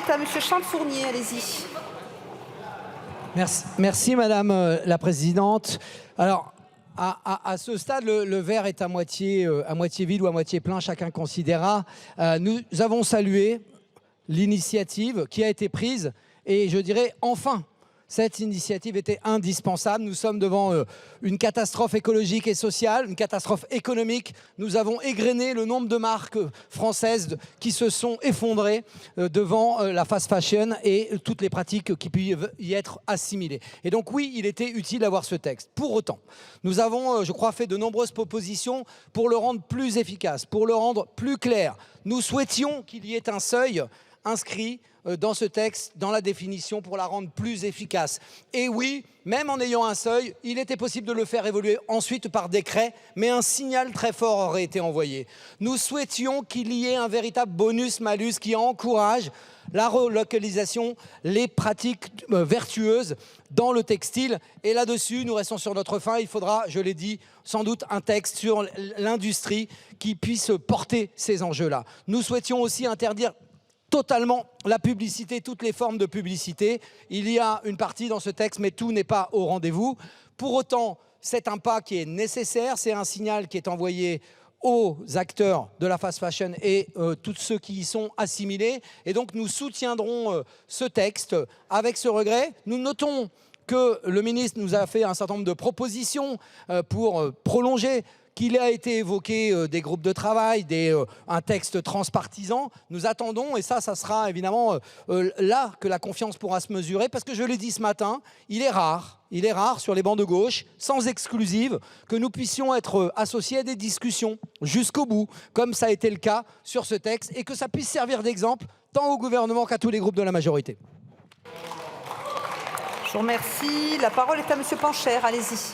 est à Monsieur Charles Fournier, allez-y. Merci Madame la Présidente. Alors, à ce stade, le verre est à moitié vide ou à moitié plein, chacun considérera. Nous avons salué l'initiative qui a été prise et je dirais enfin, cette initiative était indispensable. Nous sommes devant une catastrophe écologique et sociale, une catastrophe économique. Nous avons égrené le nombre de marques françaises qui se sont effondrées devant la fast fashion et toutes les pratiques qui peuvent y être assimilées. Et donc oui, il était utile d'avoir ce texte. Pour autant, nous avons, je crois, fait de nombreuses propositions pour le rendre plus efficace, pour le rendre plus clair. Nous souhaitions qu'il y ait un seuil inscrit dans ce texte, dans la définition, pour la rendre plus efficace. Et oui, même en ayant un seuil, il était possible de le faire évoluer ensuite par décret, mais un signal très fort aurait été envoyé. Nous souhaitions qu'il y ait un véritable bonus-malus qui encourage la relocalisation, les pratiques vertueuses dans le textile. Et là-dessus, nous restons sur notre faim. Il faudra, je l'ai dit, sans doute un texte sur l'industrie qui puisse porter ces enjeux-là. Nous souhaitions aussi interdire totalement la publicité, toutes les formes de publicité. Il y a une partie dans ce texte, mais tout n'est pas au rendez-vous. Pour autant, c'est un pas qui est nécessaire, c'est un signal qui est envoyé aux acteurs de la fast fashion et tous ceux qui y sont assimilés. Et donc nous soutiendrons ce texte avec ce regret. Nous notons que le ministre nous a fait un certain nombre de propositions pour prolonger, qu'il a été évoqué des groupes de travail, un texte transpartisan. Nous attendons, et ça sera évidemment là que la confiance pourra se mesurer, parce que je l'ai dit ce matin, il est rare sur les bancs de gauche, sans exclusive, que nous puissions être associés à des discussions jusqu'au bout, comme ça a été le cas sur ce texte, et que ça puisse servir d'exemple tant au gouvernement qu'à tous les groupes de la majorité. Je vous remercie. La parole est à Monsieur Pancher, allez-y.